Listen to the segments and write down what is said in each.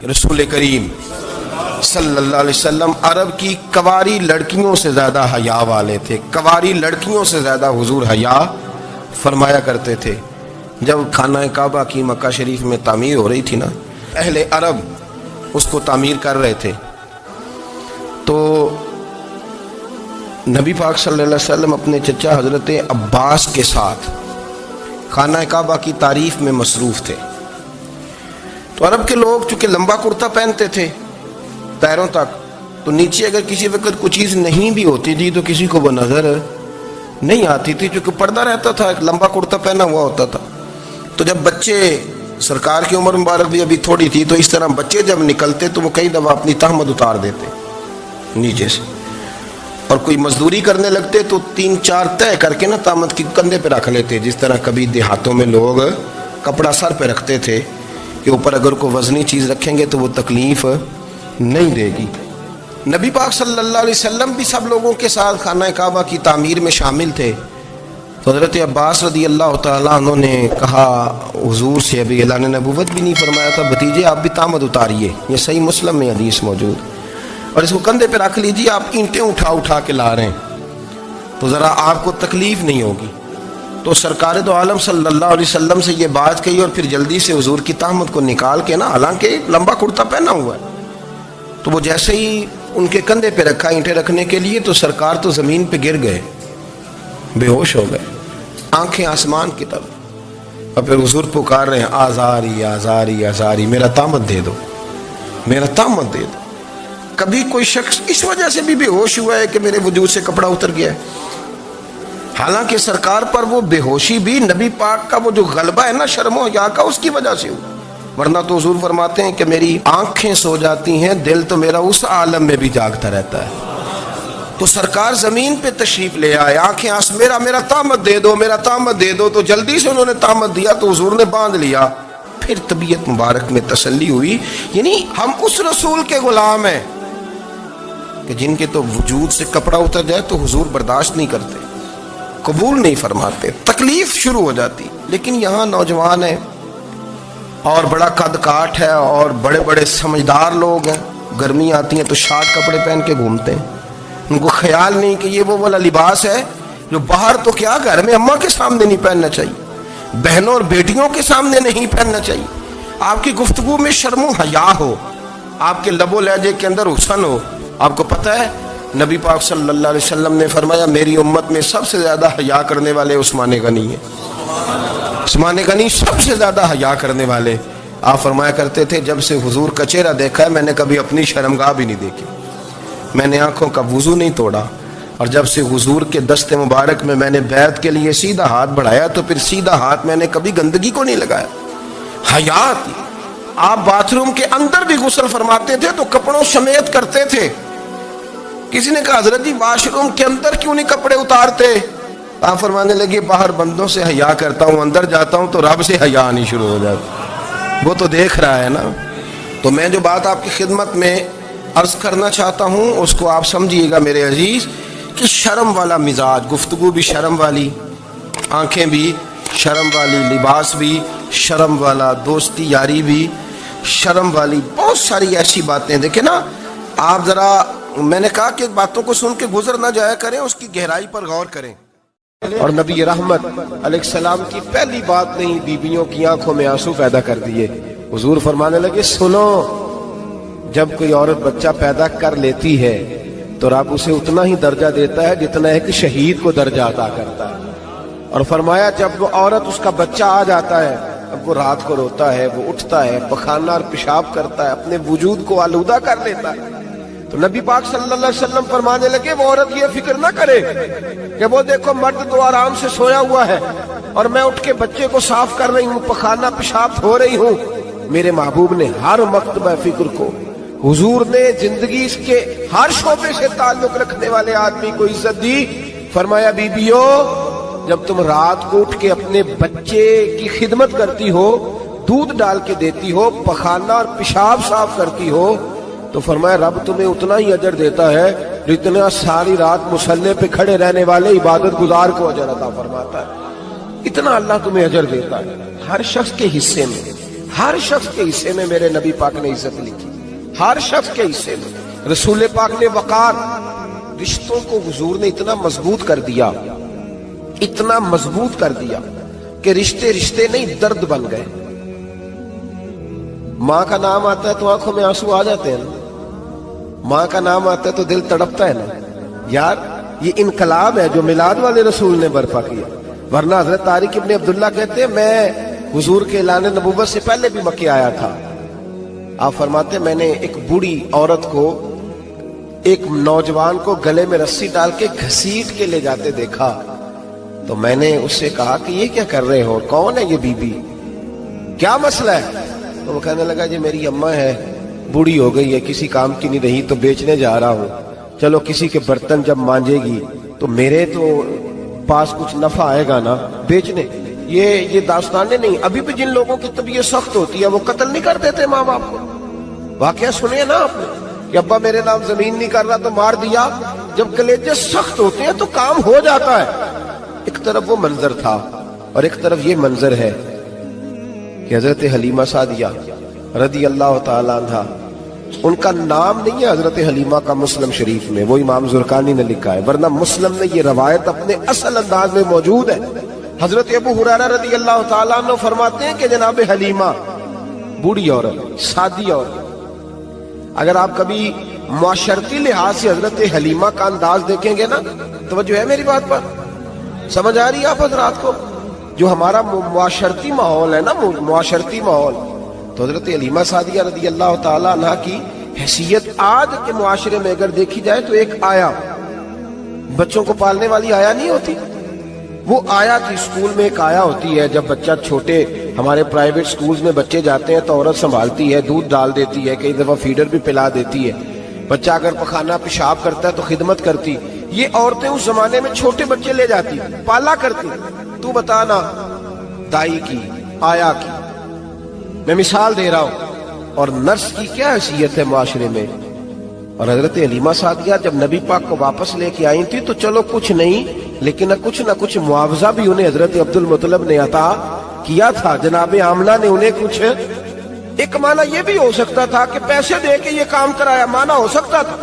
رسول کریم صلی اللہ علیہ وسلم عرب کی کواری لڑکیوں سے زیادہ حیا والے تھے. کواری لڑکیوں سے زیادہ حضور حیا فرمایا کرتے تھے. جب خانہ کعبہ کی مکہ شریف میں تعمیر ہو رہی تھی نا، اہل عرب اس کو تعمیر کر رہے تھے، تو نبی پاک صلی اللہ علیہ وسلم اپنے چچا حضرت عباس کے ساتھ خانہ کعبہ کی تعریف میں مصروف تھے. تو عرب کے لوگ چونکہ لمبا کرتا پہنتے تھے پیروں تک، تو نیچے اگر کسی وقت کوئی چیز نہیں بھی ہوتی تھی تو کسی کو وہ نظر نہیں آتی تھی، چونکہ پردہ رہتا تھا، ایک لمبا کرتا پہنا ہوا ہوتا تھا. تو جب بچے، سرکار کی عمر مبارک بھی ابھی تھوڑی تھی، تو اس طرح بچے جب نکلتے تو وہ کئی دفعہ اپنی تہمت اتار دیتے نیچے سے، اور کوئی مزدوری کرنے لگتے تو 3-4 طے کر کے نا تہمت کی کندھے پہ رکھ لیتے. جس طرح کبھی دیہاتوں میں لوگ کپڑا سر پہ رکھتے تھے کہ اوپر اگر کوئی وزنی چیز رکھیں گے تو وہ تکلیف نہیں دے گی. نبی پاک صلی اللہ علیہ وسلم بھی سب لوگوں کے ساتھ خانہ کعبہ کی تعمیر میں شامل تھے. تو حضرت عباس رضی اللہ تعالیٰ عنہ نے کہا حضور سے، ابھی اللہ نے نبوت بھی نہیں فرمایا تھا، بھتیجے آپ بھی تہمت اتاریے، یہ صحیح مسلم میں حدیث موجود، اور اس کو کندھے پہ رکھ لیجیے، آپ اینٹیں اٹھا اٹھا کے لا رہے ہیں تو ذرا آپ کو تکلیف نہیں ہوگی. تو سرکار دو عالم صلی اللہ علیہ وسلم سے یہ بات کہی، اور پھر جلدی سے حضور کی تہمت کو نکال کے نا، حالانکہ لمبا کرتا پہنا ہوا ہے، تو وہ جیسے ہی ان کے کندھے پہ رکھا اینٹیں رکھنے کے لیے، تو سرکار تو زمین پہ گر گئے، بے ہوش ہو گئے، آنکھیں آسمان کی طرف، اور پھر حضور پکار رہے ہیں آزاری آزاری آزاری، میرا تہمت دے دو، میرا تہمت دے دو. کبھی کوئی شخص اس وجہ سے بھی بے ہوش ہوا ہے کہ میرے وجود سے کپڑا اتر گیا ہے؟ حالانکہ سرکار پر وہ بے ہوشی بھی نبی پاک کا وہ جو غلبہ ہے نا شرم و حیا کا، اس کی وجہ سے ہوا. ورنہ تو حضور فرماتے ہیں کہ میری آنکھیں سو جاتی ہیں، دل تو میرا اس عالم میں بھی جاگتا رہتا ہے. تو سرکار زمین پہ تشریف لے آئے، آنکھیں میرا تہمت دے دو، میرا تہمت دے دو. تو جلدی سے انہوں نے تہمت دیا تو حضور نے باندھ لیا. پھر طبیعت مبارک میں تسلی ہوئی. یعنی ہم اس رسول کے غلام ہیں کہ جن کے تو وجود سے کپڑا اتر جائے تو حضور برداشت نہیں کرتے، قبول نہیں فرماتے، تکلیف شروع ہو جاتی. لیکن یہاں نوجوان ہیں اور بڑا قد کاٹ ہے اور بڑے بڑے سمجھدار لوگ ہیں، گرمی آتی ہیں تو شارٹ کپڑے پہن کے گھومتے ہیں. ان کو خیال نہیں کہ یہ وہ والا لباس ہے جو باہر تو کیا گھر میں اماں کے سامنے نہیں پہننا چاہیے، بہنوں اور بیٹیوں کے سامنے نہیں پہننا چاہیے. آپ کی گفتگو میں شرم و حیا ہو، آپ کے لب و لہجے کے اندر حسن ہو. آپ کو پتہ ہے نبی پاک صلی اللہ علیہ وسلم نے فرمایا میری امت میں سب سے زیادہ حیا کرنے والے عثمان غنی ہیں. عثمان غنی سب سے زیادہ حیا کرنے والے. آپ فرمایا کرتے تھے جب سے حضور کا چہرہ دیکھا ہے میں نے کبھی اپنی شرمگاہ بھی نہیں دیکھی، میں نے آنکھوں کا وضو نہیں توڑا، اور جب سے حضور کے دست مبارک میں میں نے بیعت کے لیے سیدھا ہاتھ بڑھایا تو پھر سیدھا ہاتھ میں نے کبھی گندگی کو نہیں لگایا. حیا تھی. آپ باتھ روم کے اندر بھی غسل فرماتے تھے تو کپڑوں سمیت کرتے تھے. کسی نے کہا حضرت جی واش روم کے اندر کیوں نہیں کپڑے اتارتے؟ آپ فرمانے لگے باہر بندوں سے حیا کرتا ہوں، اندر جاتا ہوں تو رب سے حیا آنی شروع ہو جاتی، وہ تو دیکھ رہا ہے نا. تو میں جو بات آپ کی خدمت میں عرض کرنا چاہتا ہوں اس کو آپ سمجھیے گا میرے عزیز، کہ شرم والا مزاج، گفتگو بھی شرم والی، آنکھیں بھی شرم والی، لباس بھی شرم والا، دوستی یاری بھی شرم والی، بہت ساری ایسی باتیں. دیکھیں نا آپ ذرا، میں نے کہا کہ باتوں کو سن کے گزر نہ جایا کریں، اس کی گہرائی پر غور کریں. اور نبی رحمت علیہ السلام کی پہلی بات نہیں بیویوں کی آنکھوں میں آنسو پیدا کر دیے. حضور فرمانے لگے سنو، جب کوئی عورت بچہ پیدا کر لیتی ہے تو رب اسے اتنا ہی درجہ دیتا ہے جتنا ایک شہید کو درجہ عطا کرتا ہے. اور فرمایا جب وہ عورت اس کا بچہ آ جاتا ہے، اب وہ رات کو روتا ہے، وہ اٹھتا ہے، پخانہ اور پیشاب کرتا ہے، اپنے وجود کو آلودہ کر لیتا ہے. تو نبی پاک صلی اللہ علیہ وسلم فرمانے لگے وہ عورت یہ فکر نہ کرے کہ وہ دیکھو مرد تو آرام سے سویا ہوا ہے اور میں اٹھ کے بچے کو صاف کر رہی ہوں، پخانہ پیشاب دھو رہی ہوں. میرے محبوب نے ہر مرتبہ فکر کو، حضور نے زندگی اس کے ہر شعبے سے تعلق رکھنے والے آدمی کو عزت دی. فرمایا بیبیو جب تم رات کو اٹھ کے اپنے بچے کی خدمت کرتی ہو، دودھ ڈال کے دیتی ہو، پخانہ اور پیشاب صاف کرتی ہو، تو فرمایا رب تمہیں اتنا ہی اجر دیتا ہے جتنا ساری رات مصلی پہ کھڑے رہنے والے عبادت گزار کو اجر عطا فرماتا ہے. اتنا اللہ تمہیں اجر دیتا ہے. ہر شخص کے حصے میں میرے نبی پاک نے عزت لکھی. ہر شخص کے حصے میں رسول پاک نے وقار. رشتوں کو حضور نے اتنا مضبوط کر دیا کہ رشتے نہیں درد بن گئے. ماں کا نام آتا ہے تو آنکھوں میں آنسو آ جاتے ہیں نا. ماں کا نام آتا ہے تو دل تڑپتا ہے نا. یار یہ انقلاب ہے جو میلاد والے رسول نے برپا کیا. ورنہ حضرت طارق ابن عبداللہ کہتے ہیں میں حضور کے اعلان نبوت سے پہلے بھی مکے آیا تھا. آپ فرماتے ہیں میں نے ایک بوڑھی عورت کو ایک نوجوان کو گلے میں رسی ڈال کے گھسیٹ کے لے جاتے دیکھا تو میں نے اس سے کہا کہ یہ کیا کر رہے ہو, کون ہے یہ بی بی, کیا مسئلہ ہے؟ تو وہ کہنے لگا یہ میری اماں ہے, بوڑھی ہو گئی ہے, کسی کام کی نہیں رہی تو بیچنے جا رہا ہوں. چلو کسی کے برتن جب مانجے گی تو میرے تو پاس کچھ نفع آئے گا نا بیچنے. یہ داستانیں نہیں. ابھی بھی جن لوگوں کی طبیعت سخت ہوتی ہے وہ قتل نہیں کر دیتے ماں باپ کو. واقعہ سنیے نا آپ نے کہ ابا میرے نام زمین نہیں کر رہا تو مار دیا. جب کلیجے سخت ہوتے ہیں تو کام ہو جاتا ہے. ایک طرف وہ منظر تھا اور ایک طرف یہ منظر ہے کہ حضرت حلیمہ سعدیہ رضی اللہ تعالی عنہ, ان کا نام نہیں ہے حضرت حلیمہ کا مسلم شریف میں, وہ امام زرقانی نے لکھا ہے, ورنہ مسلم میں یہ روایت اپنے اصل انداز میں موجود ہے. حضرت ابو ہریرہ رضی اللہ تعالیٰ عنہ فرماتے ہیں کہ جناب حلیمہ بوڑھی عورت, سادی عورت. اگر آپ کبھی معاشرتی لحاظ سے حضرت حلیمہ کا انداز دیکھیں گے نا, توجہ ہے میری بات پر, سمجھ آ رہی ہے آپ حضرات کو؟ جو ہمارا معاشرتی ماحول ہے نا, معاشرتی ماحول, تو حضرت حلیمہ سعدیہ رضی اللہ تعالیٰ عنہ کی حیثیت آج کے معاشرے میں اگر دیکھی جائے تو ایک آیا, بچوں کو پالنے والی آیا نہیں ہوتی, وہ آیا تھی. اسکول میں ایک آیا ہوتی ہے, جب بچہ چھوٹے ہمارے پرائیویٹ سکولز میں بچے جاتے ہیں تو عورت سنبھالتی ہے, دودھ ڈال دیتی ہے, کئی دفعہ فیڈر بھی پلا دیتی ہے. بچہ اگر پخانہ پیشاب کرتا ہے تو خدمت کرتی. یہ عورتیں اس زمانے میں چھوٹے بچے لے جاتی, پالا کرتی. تو بتانا دائی کی, آیا کی, میں مثال دے رہا ہوں, اور نرس کی کیا حیثیت ہے معاشرے میں. اور حضرت حلیمہ سعدیہ جب نبی پاک کو واپس لے کے آئی تھی تو چلو کچھ نہیں, لیکن نہ کچھ معاوضہ بھی انہیں حضرت عبد المطلب نے عطا کیا تھا. جناب آمنہ نے انہیں کچھ, ایک معنی یہ بھی ہو سکتا تھا کہ پیسے دے کے یہ کام کرایا, معنی ہو سکتا تھا.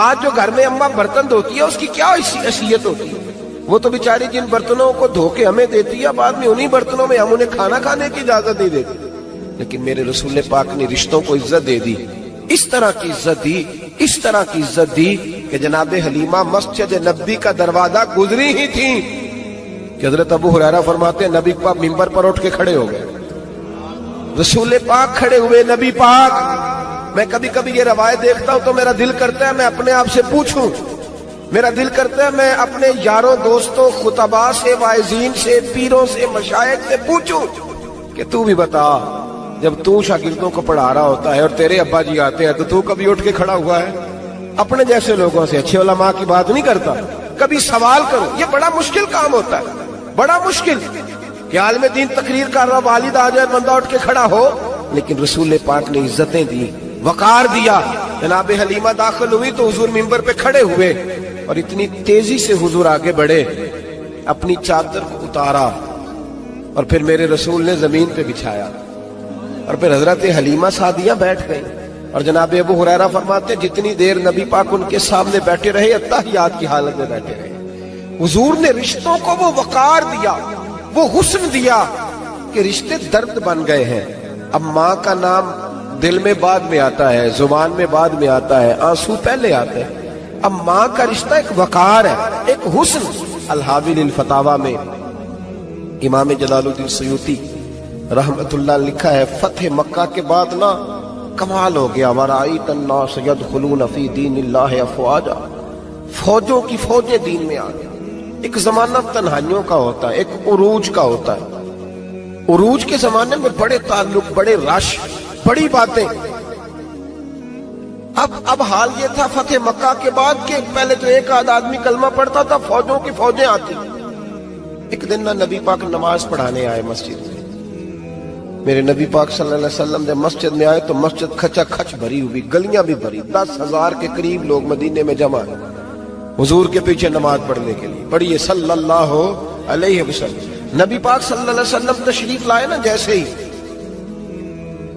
آج جو گھر میں اماں برتن دھوتی ہے اس کی کیا حیثیت ہوتی ہے؟ وہ تو بیچاری جن برتنوں کو دھو کے ہمیں دیتی ہے, بعد میں انہی برتنوں میں ہم انہیں کھانا کھانے کی اجازت نہیں دیتے. لیکن میرے رسول پاک نے رشتوں کو عزت دے دی, اس طرح کی عزت دی کہ جناب حلیمہ مسجد نبی کا دروازہ گزری ہی تھی کہ حضرت ابو ہریرہ فرماتے ہیں نبی پاک منبر پر اٹھ کے کھڑے ہو گئے. رسول پاک کھڑے ہوئے, نبی پاک. میں کبھی یہ روایت دیکھتا ہوں تو میرا دل کرتا ہے میں اپنے آپ سے پوچھوں, میرا دل کرتا ہے میں اپنے یاروں دوستوں خطباء سے, واعظین سے, پیروں سے, مشائخ سے پوچھوں کہ تو بھی بتا, جب تو شاگردوں کو پڑھا رہا ہوتا ہے اور تیرے ابا جی آتے ہیں تو کبھی اٹھ کے کھڑا ہوا ہے؟ اپنے جیسے لوگوں سے, اچھے علماء کی بات نہیں کرتا. کبھی سوال کرو. یہ بڑا مشکل کام ہوتا ہے, بڑا مشکل کہ عالم دین تقریر کر رہا, والد آ جائے, بندہ اٹھ کے کھڑا ہو. لیکن رسول پاک نے عزتیں دی, وقار دیا. جناب حلیمہ داخل ہوئی تو حضور منبر پہ کھڑے ہوئے اور اتنی تیزی سے حضور آگے بڑھے, اپنی چادر کو اتارا اور پھر میرے رسول نے زمین پہ بچھایا اور پھر حضرت حلیمہ سعدیہ بیٹھ گئی. اور جناب ابو ہریرہ فرماتے جتنی دیر نبی پاک ان کے سامنے بیٹھے رہے اتحیات کی حالت میں بیٹھے رہے. حضور نے رشتوں کو وہ وقار دیا, وہ حسن دیا کہ رشتے درد بن گئے ہیں. اب ماں کا نام دل میں بعد میں آتا ہے, زبان میں بعد میں آتا ہے, آنسو پہلے آتے ہیں. اب ماں کا رشتہ ایک وقار ہے, ایک حسن. الحاوی للفتاوی میں امام جلال الدین سیوطی رحمت اللہ لکھا ہے فتح مکہ کے بعد نا کمال ہو گیا. وَرَأَيْتَ النَّاسَ يَدْخُلُونَ فِي دِينِ اللَّهِ أَفْوَاجًا, فوجوں کی فوجیں دین میں آ گئی. ایک زمانہ تنہائیوں کا ہوتا ہے, ایک عروج کا ہوتا ہے. عروج کے زمانے میں بڑے تعلق, بڑے رش, بڑی باتیں. اب حال یہ تھا فتح مکہ کے بعد کہ پہلے تو ایک آدھ آدمی کلمہ پڑھتا تھا, فوجوں کی فوجیں آتی. ایک دن نہ نبی پاک نماز پڑھانے آئے مسجد میں. میرے نبی پاک صلی اللہ علیہ وسلم جب مسجد میں آئے تو مسجد کھچا کھچ بھری ہوئی, گلیاں بھی بھری, 10,000 کے قریب لوگ مدینے میں جمع ہیں حضور کے پیچھے نماز پڑھنے کے لیے. پڑھیے صلی اللہ علیہ وسلم. نبی پاک صلی اللہ علیہ وسلم تشریف لائے نا، جیسے ہی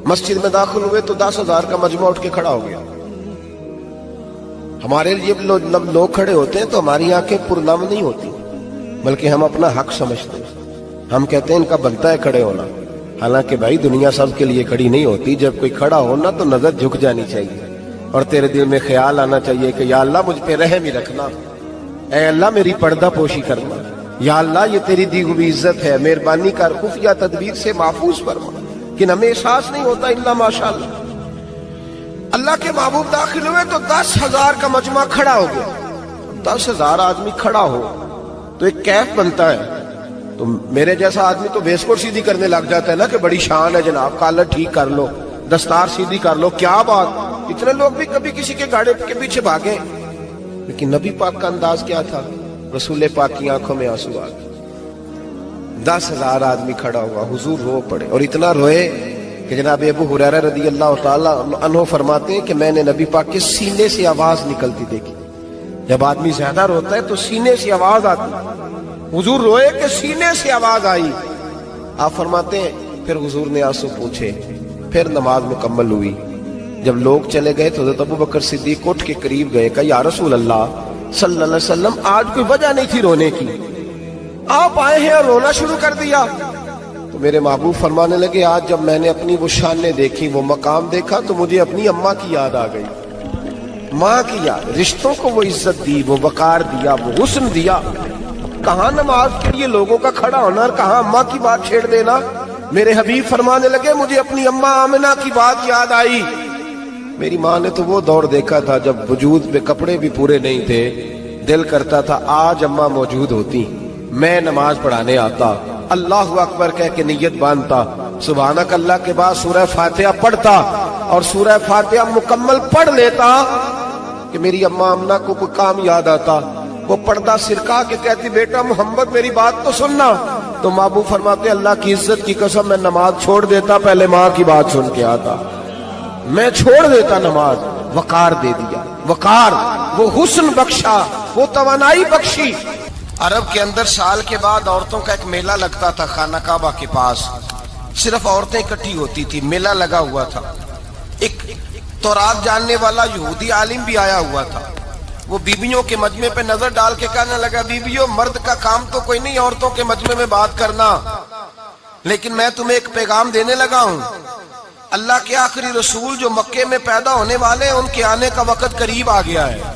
مسجد میں داخل ہوئے تو 10,000 کا مجمع اٹھ کے کھڑا ہو گیا. ہمارے لیے لوگ کھڑے ہوتے ہیں تو ہماری آنکھیں پرنم نہیں ہوتی، بلکہ ہم اپنا حق سمجھتے ہیں. ہم کہتے ہیں ان کا بنتا ہے کھڑے ہونا. حالانکہ بھائی دنیا سب کے لیے کھڑی نہیں ہوتی. جب کوئی کھڑا ہونا تو نظر جھک جانی چاہیے اور تیرے دل میں خیال آنا چاہیے کہ یا اللہ مجھ پہ رحم ہی رکھنا، اے اللہ میری پردہ پوشی کرنا، یا اللہ یہ تیری دی ہوئی عزت ہے، مہربانی کر خفیہ تدبیر سے محفوظ فرما. کہ ہمیں احساس نہیں ہوتا الا ماشاءاللہ. اللہ کے محبوب داخل ہوئے تو 10,000 کا مجمع کھڑا ہو گیا. 10,000 آدمی کھڑا ہو تو ایک کیف بنتا ہے. تو میرے جیسا آدمی تو ویسکوٹ سیدھی کرنے لگ جاتا ہے نا کہ بڑی شان ہے جناب، کالر ٹھیک کر لو، دستار سیدھی کر لو، کیا بات. اتنے لوگ بھی کبھی کسی کے گاڑے کے پیچھے بھاگے. لیکن نبی پاک کا انداز کیا تھا؟ رسول پاک کی آنکھوں میں آنسو آ گئے. 10,000 آدمی کھڑا ہوا، حضور رو پڑے اور اتنا روئے کہ جناب ابو ہریرہ رضی اللہ تعالی عنہ فرماتے ہیں کہ میں نے نبی پاک کے سینے سے آواز نکلتی دیکھی. جب آدمی زیادہ روتا ہے تو سینے سے آواز آتی. حضور روئے کہ سینے سے آواز آئی. آپ فرماتے ہیں پھر حضور نے آنسو پوچھے، پھر نماز مکمل ہوئی. جب لوگ چلے گئے تو حضرت ابو بکر صدیق اٹھ کے قریب گئے، کہا یا رسول اللہ صلی اللہ علیہ وسلم آج کوئی وجہ نہیں تھی رونے کی، آپ آئے ہیں اور رونا شروع کر دیا. تو میرے محبوب فرمانے لگے آج جب میں نے اپنی وہ شانیں دیکھی، وہ مقام دیکھا تو مجھے اپنی اماں کی یاد آ گئی. ماں کی یاد، رشتوں کو وہ عزت دی، وہ وقار دیا، وہ حسن دیا. کہاں نماز کے لیے لوگوں کا کھڑا ہونا اور کہاں اماں کی بات چھیڑ دینا. میرے حبیب فرمانے لگے مجھے اپنی اماں آمنہ کی بات یاد آئی. میری ماں نے تو وہ دور دیکھا تھا جب وجود پہ کپڑے بھی پورے نہیں تھے، دل کرتا تھا آج اماں موجود ہوتی، میں نماز پڑھانے آتا، اللہ اکبر کہہ کے نیت باندھتا، سبحانک اللہ کے بعد سورہ فاتحہ پڑھتا اور سورہ فاتحہ مکمل پڑھ لیتا کہ میری اماں آمنہ کو کوئی کام یاد آتا. وہ پردہ سرکا کے کہتی بیٹا محمد میری بات تو سننا. تو محبوب فرماتے اللہ کی عزت کی قسم میں نماز چھوڑ دیتا، پہلے ماں کی بات سن کے آتا. میں چھوڑ دیتا نماز. وقار دے دیا، وقار، وہ حسن بخشا، وہ توانائی بخشی. عرب کے اندر سال کے بعد عورتوں کا ایک میلہ لگتا تھا خانہ کعبہ کے پاس. صرف عورتیں اکٹھی ہوتی تھی، میلہ لگا ہوا تھا. ایک تورات جاننے والا یہودی عالم بھی آیا ہوا تھا. وہ بیویوں کے مجمع پہ نظر ڈال کے کہنے لگا بیویوں مرد کا کام تو کوئی نہیں عورتوں کے مجمع میں بات کرنا، لیکن میں تمہیں ایک پیغام دینے لگا ہوں. اللہ کے آخری رسول جو مکے میں پیدا ہونے والے ہیں ان کے آنے کا وقت قریب آ گیا ہے.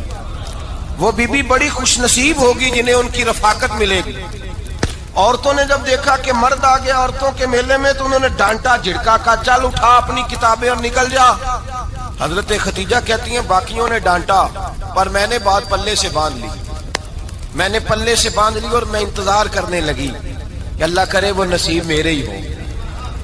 وہ بیوی بڑی خوش نصیب ہوگی جنہیں ان کی رفاقت ملے گی. عورتوں نے جب دیکھا کہ مرد آ گیا عورتوں کے میلے میں تو انہوں نے ڈانٹا جھڑکا، کہا چل اٹھا اپنی کتابیں اور نکل جا. حضرت خدیجہ کہتی ہیں باقیوں نے ڈانٹا پر میں نے بات پلے سے باندھ لی. میں نے پلے سے باندھ لی اور میں انتظار کرنے لگی کہ اللہ کرے وہ نصیب میرے ہی ہو،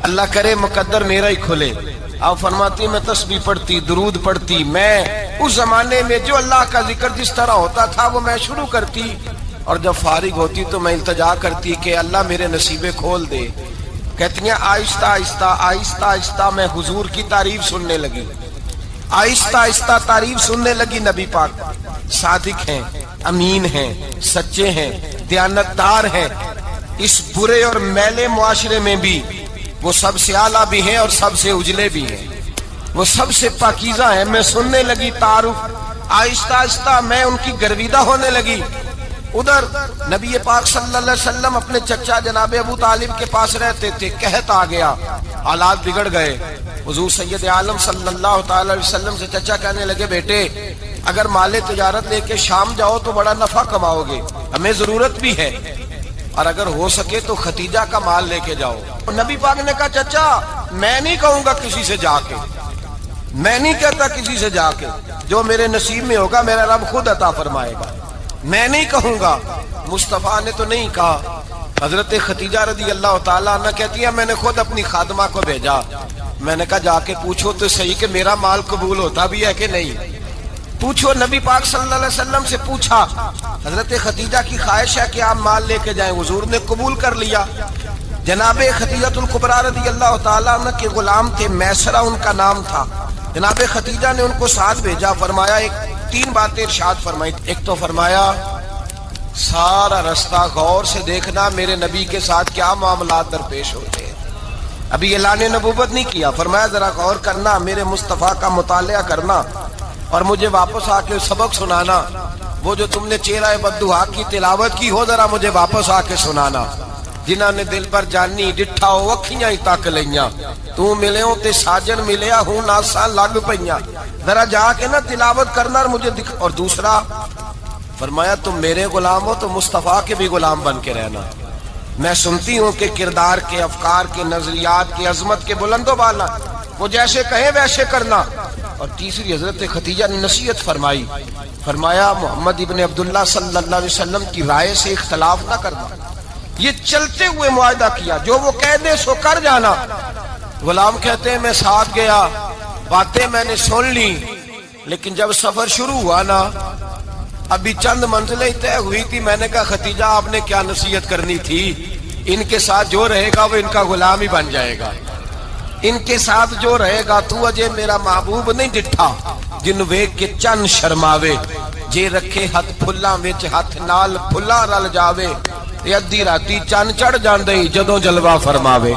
اللہ کرے مقدر میرا ہی کھلے. آپ فرماتی میں تسبیح پڑھتی، درود پڑھتی. میں اس زمانے میں جو اللہ کا ذکر جس طرح ہوتا تھا وہ میں شروع کرتی اور جب فارغ ہوتی تو میں التجا کرتی کہ اللہ میرے نصیبے کھول دے. کہتی ہیں آہستہ آہستہ آہستہ آہستہ میں حضور کی تعریف سننے لگی. آہستہ آہستہ تعریف سننے لگی. نبی پاک صادق ہیں، امین ہیں، سچے ہیں، دیانتدار ہیں. اس برے اور میلے معاشرے میں بھی وہ سب سے اعلیٰ بھی ہیں اور سب سے اجلے بھی ہیں، وہ سب سے پاکیزہ ہیں. میں سننے لگی تعارف. آہستہ آہستہ میں ان کی گرویدہ ہونے لگی. ادھر نبی پاک صلی اللہ علیہ وسلم اپنے چچا جناب ابو طالب کے پاس رہتے تھے. قحط آ گیا، حالات بگڑ گئے. حضور سید عالم صلی اللہ تعالی علیہ وسلم سے چچا کہنے لگے بیٹے اگر مال تجارت لے کے شام جاؤ تو بڑا نفع کماؤ گے، ہمیں ضرورت بھی ہے، اور اگر ہو سکے تو ختیجہ کا مال لے کے جاؤ. نبی پاک نے کہا چچا میں نہیں کہوں گا کسی سے جا کے، میں نہیں کہتا کسی سے جا کے، جو میرے نصیب میں ہوگا میرا رب خود عطا فرمائے گا، میں نہیں کہوں گا. مصطفیٰ نے تو نہیں کہا. حضرت خدیجہ رضی اللہ تعالیٰ عنہ کہتی ہے میں نے خود اپنی خادمہ کو بھیجا. میں نے کہا جا کے پوچھو تو صحیح کہ میرا مال قبول ہوتا بھی ہے کہ نہیں. پوچھو. نبی پاک صلی اللہ علیہ وسلم سے پوچھا. حضرت خدیجہ کی خواہش ہے کہ آپ مال لے کے جائیں. حضور نے قبول کر لیا. جناب خدیجہ الکبریٰ رضی اللہ تعالیٰ عنہ کے غلام تھے، میسرہ ان کا نام تھا. جناب خدیجہ نے ان کو ساتھ بھیجا. فرمایا ایک 3 باتیں ارشاد فرمائی. ایک تو فرمایا سارا رستہ غور سے دیکھنا میرے نبی کے ساتھ کیا معاملات درپیش ہوتے ہیں. ابھی اعلان نبوت نہیں کیا، فرمایا ذرا غور کرنا، میرے مصطفیٰ کا مطالعہ کرنا اور مجھے واپس آ کے سبق سنانا. وہ جو تم نے چہرہ بددعا کی تلاوت کی ہو ذرا مجھے واپس آ کے سنانا. جنہاں نے دل پر جانی ڈٹھا ہو اکھیاں ہی تک لیاں، تو ملے ہو تے ساجن ملیا ہوں ناساں لگ پئیاں، ذرا جا کے نا تلاوت کرنا اور مجھے دکھ. اور دوسرا فرمایا تم میرے غلام ہو تو مصطفیٰ کے بھی غلام بن کے رہنا. میں سنتی ہوں کہ کردار کے، افکار کے، نظریات کے، عظمت کے بلند و بالا، وہ جیسے کہیں ویسے کرنا. اور تیسری حضرت خدیجہ نے نصیحت فرمائی، فرمایا محمد ابن عبداللہ صلی اللہ علیہ وسلم کی رائے سے اختلاف نہ کرنا. یہ چلتے ہوئے معاہدہ کیا، جو وہ کہہ دے سو کر جانا. غلام کہتے ہیں میں ساتھ گیا، باتیں میں نے سن لی، لیکن جب سفر شروع ہوا نا ابھی چند منزلیں طے ہوئی تھی، میں نے کہا خدیجہ آپ نے کیا نصیحت کرنی تھی، ان کے ساتھ جو رہے گا وہ ان کا غلام ہی بن جائے گا. ان کے ساتھ جو رہے گا تو اجے میرا محبوب نہیں ڈٹھا جن ویکھ کے چن شرماوے، جے رکھے ہاتھ پھلاں وچ ہاتھ نال پھلا رل جاوے، ادھی راتی چن چڑھ جاندے جدوں جلوہ فرماوے.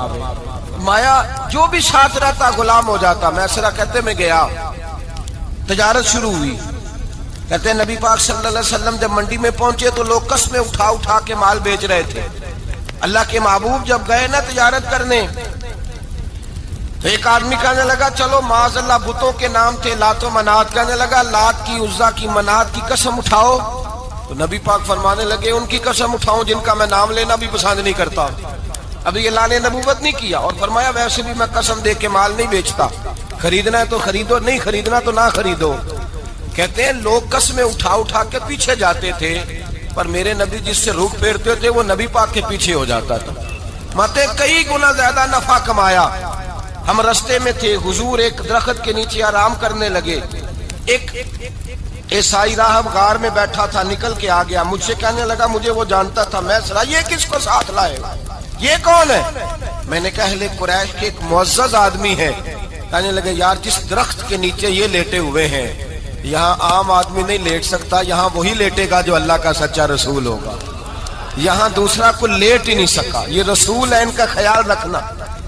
مایا جو بھی ساتھ رہتا غلام ہو جاتا. میں سرا کہتے میں گیا، تجارت شروع ہوئی. کہتے ہیں نبی پاک صلی اللہ علیہ وسلم جب منڈی میں پہنچے تو لوگ قسمیں اٹھا اٹھا کے مال بیچ رہے تھے. اللہ کے محبوب جب گئے نا تجارت کرنے تو ایک آدمی کہنے لگا چلو معاذ اللہ بتوں کے نام تھے لات و منات، کہنے لگا لات کی، عزا کی، منات کی قسم اٹھاؤ. تو نبی پاک فرمانے لگے ان کی قسم اٹھاؤں جن کا میں نام لینا بھی پسند نہیں کرتا. ابھی اعلان نبوت نہیں کیا. اور فرمایا ویسے بھی میں قسم دے کے مال نہیں بیچتا، خریدنا ہے تو خریدو، نہیں خریدنا تو نہ خریدو. کہتے ہیں لوگ قسمیں اٹھا اٹھا کے پیچھے جاتے تھے، پر میرے نبی جس سے رخ پھیرتے تھے وہ نبی پاک کے پیچھے ہو جاتا تھا. ماتے کئی گنا زیادہ نفع کمایا. ہم رستے میں تھے، حضور ایک درخت کے نیچے آرام کرنے لگے. ایک عیسائی راہب غار میں بیٹھا تھا، نکل کے آ گیا، مجھ سے کہنے لگا مجھے وہ جانتا تھا. میں سنا یہ کس کو ساتھ لائے، یہ کون ہے؟ میں نے کہا اہل قریش کے ایک معزز آدمی ہے. کہنے لگے یار جس درخت کے نیچے یہ لیٹے ہوئے ہیں یہاں عام آدمی نہیں لیٹ سکتا، یہاں وہی لیٹے گا جو اللہ کا سچا رسول ہوگا. یہاں دوسرا کوئی لیٹ ہی نہیں سکا، یہ رسول ہے، ان کا خیال رکھنا.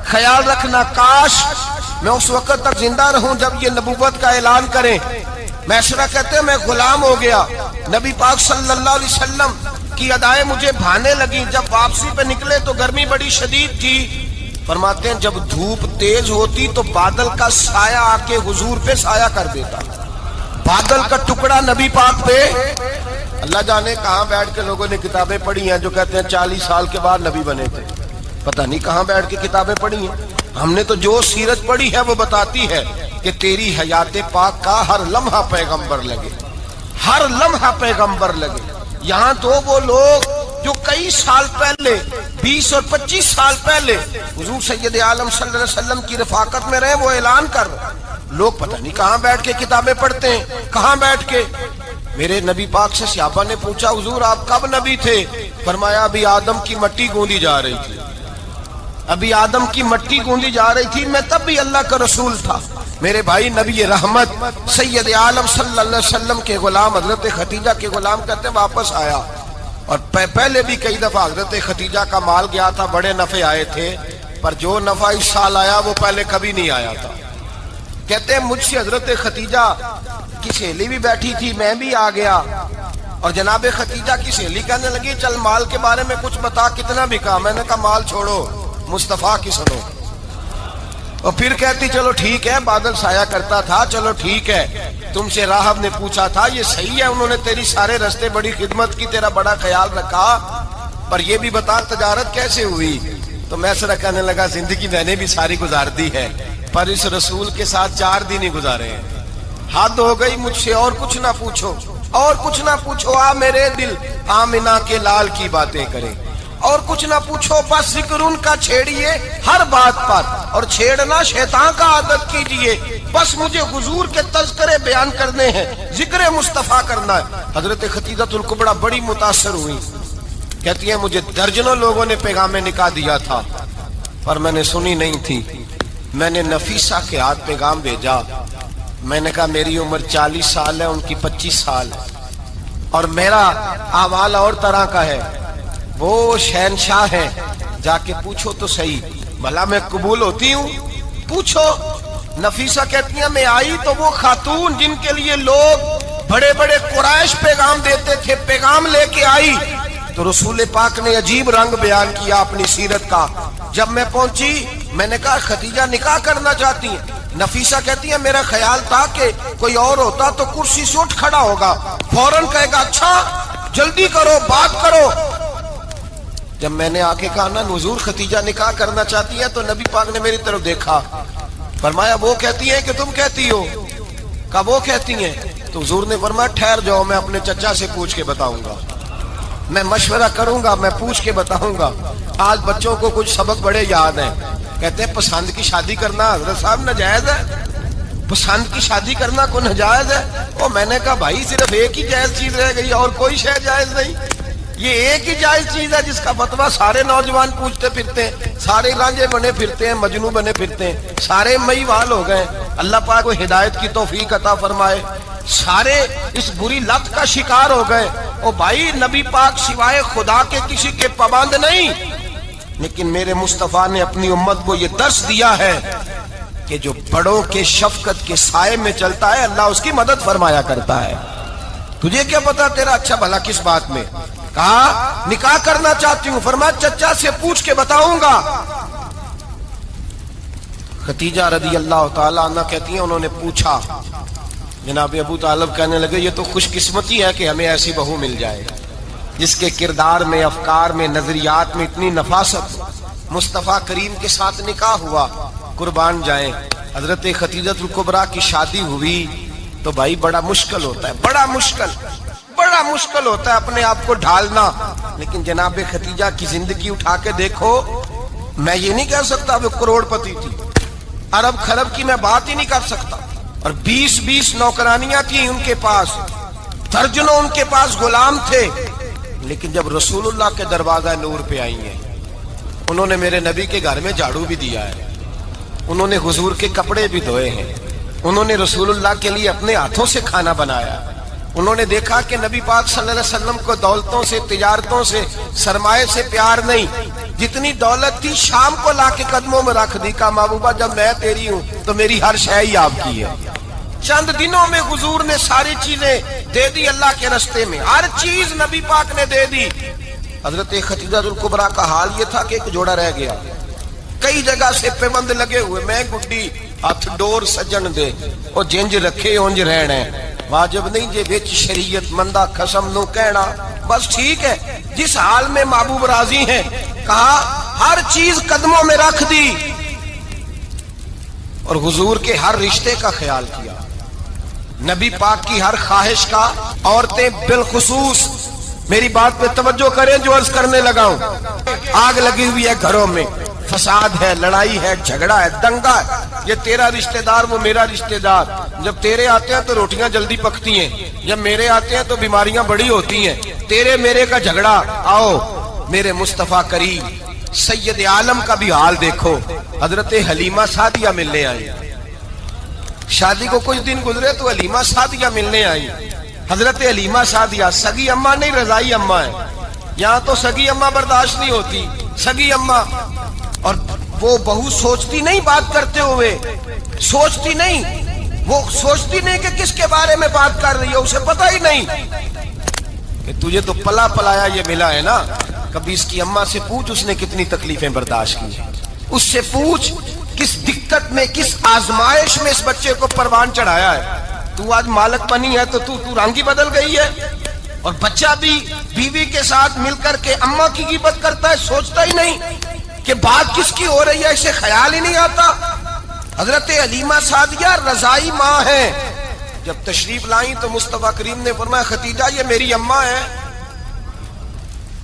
خیال رکھنا کاش میں اس وقت تک زندہ رہوں جب یہ نبوت کا اعلان کریں. میسرہ کہتے ہیں میں غلام ہو گیا. نبی پاک صلی اللہ علیہ وسلم کی ادائیں مجھے بھانے لگی. جب واپسی پہ نکلے تو گرمی بڑی شدید تھی. فرماتے ہیں جب دھوپ تیز ہوتی تو بادل کا سایہ آ کے حضور پہ سایہ کر دیتا. بادل کا ٹکڑا نبی پاک پہ. اللہ جانے کہاں بیٹھ کے لوگوں نے کتابیں پڑھی ہیں جو کہتے ہیں 40 سال کے بعد نبی بنے تھے. پتہ نہیں کہاں بیٹھ کے کتابیں پڑھی ہیں. ہم نے تو جو سیرت پڑھی ہے وہ بتاتی ہے کہ تیری حیات پاک کا ہر لمحہ پیغمبر لگے، ہر لمحہ پیغمبر لگے. یہاں تو وہ لوگ جو کئی سال پہلے 20 اور 25 سال پہلے حضور سید عالم صلی اللہ علیہ وسلم کی رفاقت میں رہے، وہ اعلان کر رہے. لوگ پتہ نہیں کہاں بیٹھ کے کتابیں پڑھتے ہیں، کہاں بیٹھ کے. میرے نبی پاک سے صحابہ نے پوچھا حضور آپ کب نبی تھے؟ فرمایا ابھی آدم کی مٹی گوندی جا رہی تھی، ابھی آدم کی مٹی گوندی جا رہی تھی، میں تب بھی اللہ کا رسول تھا. میرے بھائی نبی رحمت سید عالم صلی اللہ علیہ وسلم کے غلام حضرت خدیجہ کے غلام کہتے ہیں واپس آیا. اور پہلے بھی کئی دفعہ حضرت خدیجہ کا مال گیا تھا، بڑے نفع آئے تھے، پر جو نفع اس سال آیا وہ پہلے کبھی نہیں آیا تھا. کہتے ہیں مجھ سے حضرت خدیجہ کی سہیلی بھی بیٹھی تھی، میں بھی آ گیا. اور جناب خدیجہ کی سہیلی کہنے لگی چل مال کے بارے میں کچھ بتا، کتنا بھی کہا. میں نے کہا مال چھوڑو، مصطفیٰ کی سنو. اور پھر کہتی چلو ٹھیک ہے، بادل سایہ کرتا تھا، چلو ٹھیک ہے. تم سے راہب نے پوچھا تھا یہ صحیح ہے، انہوں نے تیری سارے رستے بڑی خدمت کی، تیرا بڑا خیال رکھا، پر یہ بھی بتا تجارت کیسے ہوئی؟ تو میں سرا کہنے لگا زندگی میں نے بھی ساری گزار دی ہے، پر اس رسول کے ساتھ 4 دن ہی گزارے ہیں. حد ہو گئی مجھ سے، اور کچھ نہ پوچھو، اور کچھ نہ پوچھو. آ میرے دل آمنہ کے لال کی باتیں کرے، اور کچھ نہ پوچھو، بس ذکر ان کا چھیڑیے ہر بات پر، اور چھیڑنا شیطان کا عادت کیجئے. بس مجھے حضور کے تذکرے بیان کرنے ہیں، ذکر مصطفیٰ کرنا ہے. حضرت خدیجہ الکبریٰ بڑی متاثر ہوئی. کہتی ہیں مجھے درجنوں لوگوں نے پیغام نکاح دیا تھا پر میں نے سنی نہیں تھی. میں نے نفیسہ کے ہاتھ پیغام بھیجا. میں نے کہا میری عمر 40 سال ہے، ان کی 25 سال ہے. اور میرا اعمال اور طرح کا ہے، وہ شہنشاہ ہے، جا کے پوچھو تو صحیح بھلا میں قبول ہوتی ہوں؟ پوچھو۔ نفیسہ کہتی ہیں میں آئی تو وہ خاتون جن کے لیے لوگ بڑے بڑے قریش پیغام دیتے تھے، پیغام لے کے آئی تو رسول پاک نے عجیب رنگ بیان کیا اپنی سیرت کا۔ جب میں پہنچی میں نے کہا خدیجہ نکاح کرنا چاہتی ہیں؟ نفیسہ کہتی ہے میرا خیال تھا کہ کوئی اور ہوتا تو کرسی سے اٹھ کھڑا ہوگا، فوراً کہے گا اچھا جلدی کرو بات کرو۔ جب میں نے آ کے کہا نا حضور خدیجہ نکاح کرنا چاہتی ہے تو نبی پاک نے میری طرف دیکھا، فرمایا وہ کہتی ہیں کہ تم کہتی ہو؟ کہا وہ کہتی ہیں۔ تو حضور نے فرمایا ٹھہر جاؤ، میں اپنے چچا سے پوچھ کے بتاؤں گا، میں مشورہ کروں گا، میں پوچھ کے بتاؤں گا۔ آج بچوں کو کچھ سبق بڑے یاد ہیں، کہتے ہیں پسند کی شادی کرنا حضرت صاحب ناجائز ہے، پسند کی شادی کرنا کو ناجائز ہے۔ اور میں نے کہا بھائی صرف ایک ہی جائز چیز رہ گئی اور کوئی شے جائز نہیں، یہ ایک ہی جائز چیز ہے جس کا فتویٰ سارے نوجوان پوچھتے پھرتے ہیں، سارے رانجے بنے پھرتے ہیں، مجنو بنے پھرتے ہیں، سارے مئی وال ہو گئے۔ اللہ پاک کو ہدایت کی توفیق عطا فرمائے۔ سارے اس بری لت کا شکار ہو گئے۔ او بھائی نبی پاک سوائے خدا کے کسی کے پابند نہیں، لیکن میرے مصطفیٰ نے اپنی امت کو یہ درس دیا ہے کہ جو بڑوں کے شفقت کے سائے میں چلتا ہے اللہ اس کی مدد فرمایا کرتا ہے۔ تجھے کیا پتا تیرا اچھا بھلا کس بات میں؟ کہا نکاح کرنا چاہتی ہوں، فرمایا چچا سے پوچھ کے بتاؤں گا۔ خدیجہ رضی اللہ تعالیٰ عنہ کہتی ہیں انہوں نے پوچھا، جناب ابو طالب کہنے لگے یہ تو خوش قسمتی ہے کہ ہمیں ایسی بہو مل جائے جس کے کردار میں، افکار میں، نظریات میں اتنی نفاست۔ مصطفیٰ کریم کے ساتھ نکاح ہوا، قربان جائیں۔ حضرت خدیجہ الکبریٰ کی شادی ہوئی تو بھائی بڑا مشکل ہوتا ہے، بڑا مشکل ہوتا ہے اپنے آپ کو ڈھالنا، لیکن جناب خدیجہ کی زندگی اٹھا کے دیکھو، میں یہ نہیں کہہ سکتا وہ کروڑ پتی تھی، ارب خرب کی میں بات ہی نہیں کر سکتا، اور 20 نوکرانیاں تھیں ان کے پاس، درجنوں ان کے پاس غلام تھے، لیکن جب رسول اللہ کے دروازہ نور پہ آئی ہیں، انہوں نے میرے نبی کے گھر میں جھاڑو بھی دیا ہے، انہوں نے حضور کے کپڑے بھی دھوئے ہیں، انہوں نے رسول اللہ کے لیے اپنے ہاتھوں سے کھانا بنایا، انہوں نے دیکھا کہ نبی پاک صلی اللہ علیہ وسلم کو دولتوں سے، تجارتوں سے، سرمایے سے پیار نہیں، جتنی دولت تھی شام کو لا کے قدموں میں رکھ دی، کہا محبوبہ جب میں تیری ہوں تو میری ہر شے ہی آپ کی ہے۔ چند دنوں میں حضور نے ساری چیزیں دے دی اللہ کے رستے میں، ہر چیز نبی پاک نے دے دی۔ حضرت خدیجہ الکبریٰ کا حال یہ تھا کہ ایک جوڑا رہ گیا، کئی جگہ سے پیوند لگے ہوئے، میں گڈی ہاتھ ڈور سجن دے او جنج رکھے اونج رہنا، واجب نہیں جے وچ شریعت مندہ قسم نو کہنا، بس ٹھیک ہے جس حال میں محبوب راضی ہیں، کہا ہر چیز قدموں میں رکھ دی، اور حضور کے ہر رشتے کا خیال کیا، نبی پاک کی ہر خواہش کا۔ عورتیں بالخصوص میری بات پہ توجہ کریں جو عرض کرنے لگا ہوں، آگ لگی ہوئی ہے گھروں میں، فساد ہے، لڑائی ہے، جھگڑا ہے، دنگا ہے، یہ تیرا رشتہ دار وہ میرا رشتہ دار، جب تیرے آتے ہیں تو روٹیاں جلدی پکتی ہیں، جب میرے آتے ہیں تو بیماریاں بڑی ہوتی ہیں، تیرے میرے کا جھگڑا۔ آؤ میرے مصطفیٰ کریم سید عالم کا بھی حال دیکھو، حضرت حلیمہ سعدیہ ملنے آئی، شادی کو کچھ دن گزرے تو حلیمہ سعدیہ ملنے آئی۔ حضرت حلیمہ سعدیہ سگی اماں نہیں رضائی اماں ہے، یہاں تو سگی اماں برداشت نہیں ہوتی، سگی اماں، اور وہ بہو سوچتی نہیں بات کرتے ہوئے، سوچتی نہیں، وہ سوچتی نہیں کہ کس کے بارے میں بات کر رہی ہے، اسے پتہ ہی نہیں کہ تجھے تو پلا پلایا یہ ملا ہے نا، کبھی اس کی اماں سے پوچھ اس نے کتنی تکلیفیں برداشت کی، اس سے پوچھ کس دقت میں، کس آزمائش میں اس بچے کو پروان چڑھایا ہے۔ تو آج مالک بنی ہے تو تو رنگ ہی بدل گئی ہے، اور بچہ بھی بیوی کے ساتھ مل کر کے اماں کی غیبت کرتا ہے، سوچتا ہی نہیں کہ بات کس کی ہو رہی ہے، اسے خیال ہی نہیں آتا۔ حضرت حلیمہ سعدیہ رضائی ماں ہیں، جب تشریف لائیں تو مصطفیٰ کریم نے فرمایا خدیجہ یہ میری اماں ہے۔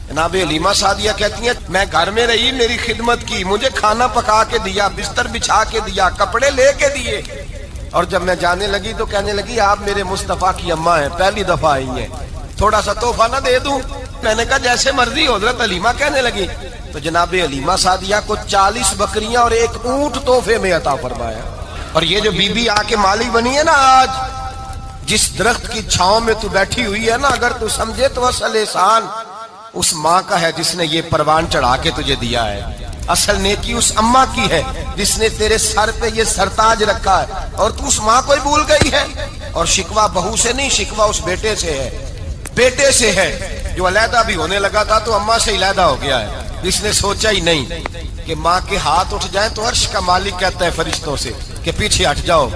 جناب حلیمہ سعدیہ کہتی ہیں میں گھر میں رہی، میری خدمت کی، مجھے کھانا پکا کے دیا، بستر بچھا کے دیا، کپڑے لے کے دیے، اور جب میں جانے لگی تو کہنے لگی آپ میرے مصطفیٰ کی اماں ہیں، پہلی دفعہ آئی ہیں، تھوڑا سا تحفہ نہ دے دوں؟ میں نے کہا جیسے مرضی۔ حضرت حلیمہ کہنے لگی تو جناب حلیمہ سعدیہ کو 40 بکریاں اور 1 اونٹ تحفے میں عطا فرمایا، اور یہ جو بی بی آ کے مالی بنی ہے نا آج، جس درخت کی چھاؤں میں تو بیٹھی ہوئی ہے نا، اگر تو سمجھے تو اصل احسان اس ماں کا ہے جس نے یہ پروان چڑھا کے تجھے دیا ہے. اصل نیکی اس اماں کی ہے جس نے تیرے سر پہ یہ سرتاج رکھا ہے، اور تو اس ماں کو ہی بھول گئی ہے. اور شکوہ بہو سے نہیں، شکوہ اس بیٹے سے ہے، بیٹے سے ہے جو علیحدہ بھی ہونے لگا تھا تو اماں سے علیحدہ ہو گیا ہے. جس نے سوچا ہی نہیں کہ ماں کے ہاتھ اٹھ جائیں تو عرش کا مالک کہتا ہے فرشتوں سے کہ پیچھے ہٹ جاؤ،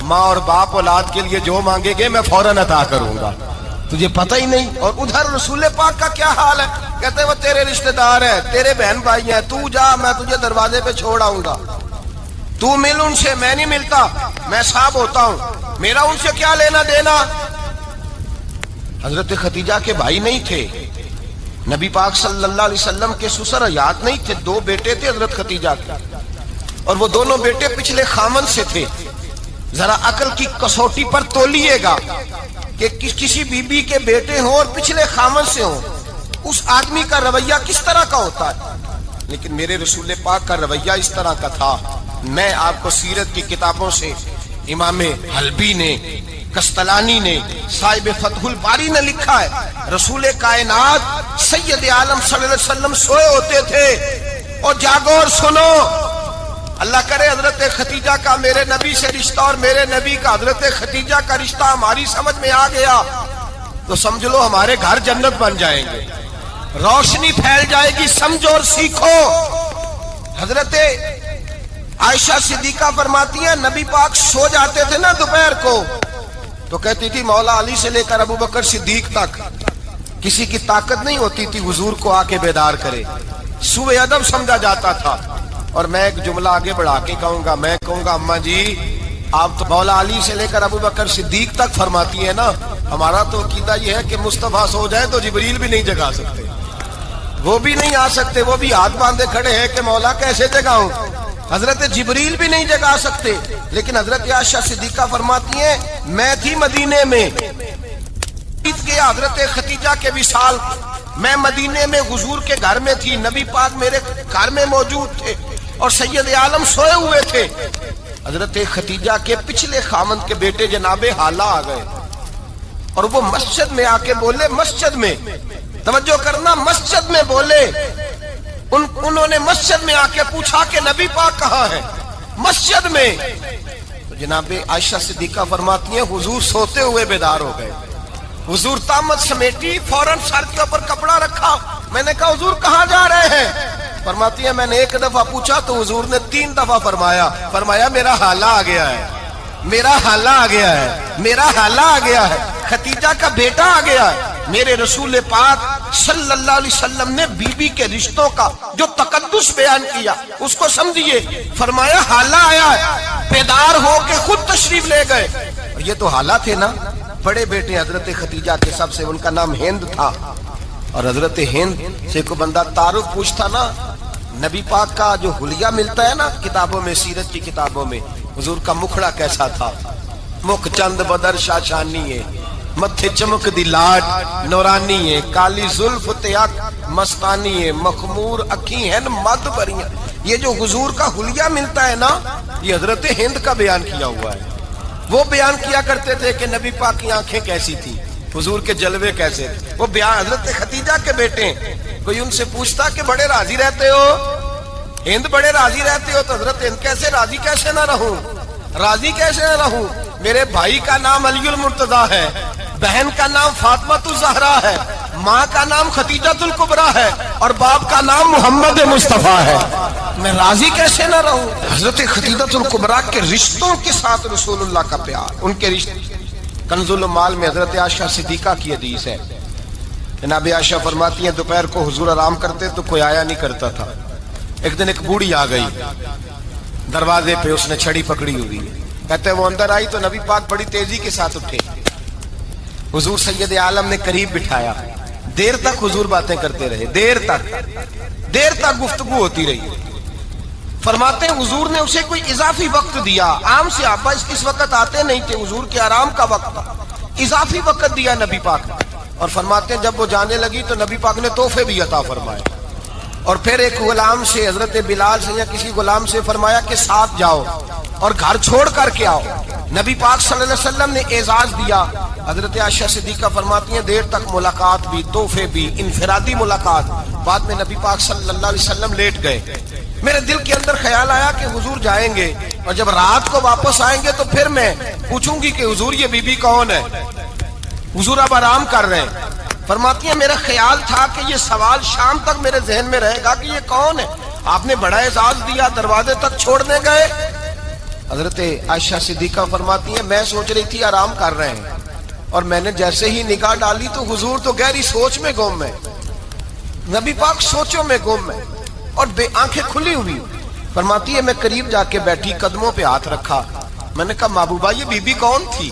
ماں اور باپ اولاد کے لیے جو مانگے گے میں فوراً عطا کروں گا. تجھے پتہ ہی نہیں. اور ادھر رسول پاک کا کیا حال ہے؟ کہتے ہیں وہ تیرے رشتہ دار ہیں، تیرے بہن بھائی ہیں، تو جا، میں تجھے دروازے پہ چھوڑ آؤں گا، تو مل ان سے. میں نہیں ملتا، میں صاحب ہوتا ہوں، میرا ان سے کیا لینا دینا. حضرت خدیجہ کے بھائی نہیں تھے، نبی پاک صلی اللہ علیہ وسلم کے سسر حیات نہیں تھے، 2 بیٹے تھے حضرت خدیجہ کے، اور وہ دونوں بیٹے پچھلے خامن سے تھے. ذرا عقل کی کسوٹی پر تولیے گا کہ کسی بی بی کے بیٹے ہوں اور پچھلے خامن سے ہوں، اس آدمی کا رویہ کس طرح کا ہوتا ہے. لیکن میرے رسول پاک کا رویہ اس طرح کا تھا. میں آپ کو سیرت کی کتابوں سے امام حلبی نے، کستلانی نے، صاحب فتح الباری نے لکھا ہے، رسول کائنات سید عالم صلی اللہ علیہ وسلم سوئے ہوتے تھے اور جاگو اور سنو. اللہ کرے حضرت خدیجہ کا میرے نبی سے رشتہ اور میرے نبی کا حضرت خدیجہ کا رشتہ ہماری سمجھ میں آ گیا تو سمجھ لو ہمارے گھر جنت بن جائیں گے، روشنی پھیل جائے گی. سمجھو اور سیکھو. حضرت عائشہ صدیقہ فرماتی ہیں نبی پاک سو جاتے تھے نا دوپہر کو تو کہتی تھی مولا علی سے لے کر ابو بکر صدیق تک کسی کی طاقت نہیں ہوتی تھی حضور کو آ کے بیدار کرے. سوء ادب سمجھا جاتا تھا. اور میں ایک جملہ آگے بڑھا کے کہوں گا، میں کہوں گا اماں جی آپ تو مولا علی سے لے کر ابو بکر صدیق تک فرماتی ہیں نا، ہمارا تو عقیدہ یہ ہے کہ مصطفیٰ سو جائے تو جبریل بھی نہیں جگا سکتے، وہ بھی نہیں آ سکتے، وہ بھی ہاتھ باندھے کھڑے ہیں کہ مولا کیسے جگاؤں. حضرت جبریل بھی نہیں جگا سکتے. لیکن حضرت عائشہ صدیقہ فرماتی ہیں میں تھی مدینے میں حضرت خدیجہ کے وصال، میں مدینے میں حضور کے گھر میں تھی، نبی پاک میرے گھر میں موجود تھے اور سید عالم سوئے ہوئے تھے. حضرت خدیجہ کے پچھلے خامند کے بیٹے جناب حالہ آ گئے اور وہ مسجد میں آ کے بولے، مسجد میں توجہ کرنا، مسجد میں بولے. انہوں نے مسجد میں آ کے پوچھا کہ نبی پاک کہاں ہے؟ مسجد میں. تو جناب عائشہ صدیقہ فرماتی ہیں حضور سوتے ہوئے بیدار ہو گئے. حضور طامت سمیٹی، فوراً سر کے اوپر کپڑا رکھا. میں نے کہا حضور کہاں جا رہے ہیں؟ فرماتی ہے میں نے 1 دفعہ پوچھا تو حضور نے 3 دفعہ فرمایا میرا حالہ آ گیا ہے، میرا حالہ آ گیا ہے، میرا حالہ آ گیا ہے، خدیجہ کا بیٹا آ گیا ہے. میرے رسول پاک صلی اللہ علیہ وسلم نے بی بی کے رشتوں کا جو تقدس بیان کیا اس کو سمجھیے. فرمایا حالہ آیا ہے، بیدار ہو کے خود تشریف لے گئے. اور یہ تو حالہ تھے نا، بڑے بیٹے حضرت خدیجہ کے سب سے، ان کا نام ہند تھا. اور حضرت ہند سے کوئی بندہ تعارف پوچھتا نا، نبی پاک کا جو حلیہ ملتا ہے نا کتابوں میں، سیرت کی کتابوں میں، حضور کا مکھڑا کیسا تھا، مکھ چند بدر شاشانی ہے، متھے چمک دی لاٹ نورانی ہے، کالی زلف تیاک مستانی ہے، مخمور اکھی ہیں مد بریاں. یہ جو حضور کا حلیہ ملتا ہے نا یہ حضرت ہند کا بیان کیا ہوا ہے. وہ بیان کیا کرتے تھے کہ نبی پاک کی آنکھیں کیسی تھی، حضور کے جلوے کیسے تھے. وہ بیان حضرت خدیجہ کے بیٹے ہیں. کوئی ان سے پوچھتا کہ بڑے راضی رہتے ہو، ہند بڑے راضی رہتے ہو، تو حضرت ہند کیسے راضی کیسے نہ رہوں، راضی کیسے نہ رہوں. میرے بھائی کا نام علی المرتضیٰ ہے، بہن کا نام فاطمہ الزہرا ہے، ماں کا نام خدیجہ الکبریٰ ہے اور باپ کا نام محمد مصطفیٰ ہے. میں راضی کیسے نہ رہوں. حضرت خدیجہ الکبریٰ کے رشتوں کے ساتھ رسول اللہ کا پیار، ان کے رشتے. کنز المال میں حضرت عائشہ صدیقہ کی حدیث ہے. جناب عائشہ فرماتی ہیں دوپہر کو حضور آرام کرتے تو کوئی آیا نہیں کرتا تھا. ایک دن ایک بوڑھی آ گئی دروازے پہ، اس نے چھڑی پکڑی ہوئی. کہتے وہ اندر آئی تو نبی پاک بڑی تیزی کے ساتھ اٹھے. حضور سید عالم نے قریب بٹھایا. دیر تک حضور باتیں کرتے رہے، دیر تک گفتگو ہوتی رہی. فرماتے ہیں حضور نے اسے کوئی اضافی وقت دیا. عام صحابہ اس وقت آتے نہیں تھے، حضور کے آرام کا وقت تھا. اضافی وقت دیا نبی پاک نے. اور فرماتے ہیں جب وہ جانے لگی تو نبی پاک نے تحفے بھی عطا فرمائے. اور پھر ایک غلام سے، حضرت بلال سے یا کسی غلام سے فرمایا کہ ساتھ جاؤ اور گھر چھوڑ کر کے آؤ. نبی پاک صلی اللہ علیہ وسلم نے اعزاز دیا. حضرت عائشہ صدیقہ فرماتی ہیں دیر تک ملاقات بھی، تحفے بھی، انفرادی ملاقات. بعد میں نبی پاک صلی اللہ علیہ وسلم لیٹ گئے. میرے دل کے اندر خیال آیا کہ حضور جائیں گے اور جب رات کو واپس آئیں گے تو پھر میں پوچھوں گی کہ حضور یہ بی بی کون ہے؟ حضور اب آرام کر رہے ہیں. فرماتی ہیں میرا خیال تھا کہ یہ سوال شام تک میرے ذہن میں رہے گا کہ یہ کون ہے. آپ نے بڑا اعزاز دیا، دروازے تک چھوڑنے گئے. حضرت عائشہ صدیقہ فرماتی ہیں میں سوچ رہی تھی آرام کر رہے ہیں، اور میں نے جیسے ہی نگاہ ڈالی تو حضور تو گہری سوچ میں گم ہے. نبی پاک سوچوں میں گم ہے اور بے آنکھیں کھلی ہوئی. فرماتی ہے میں قریب جا کے بیٹھی، قدموں پہ ہاتھ رکھا. میں نے کہا محبوبہ یہ بی بی کون تھی؟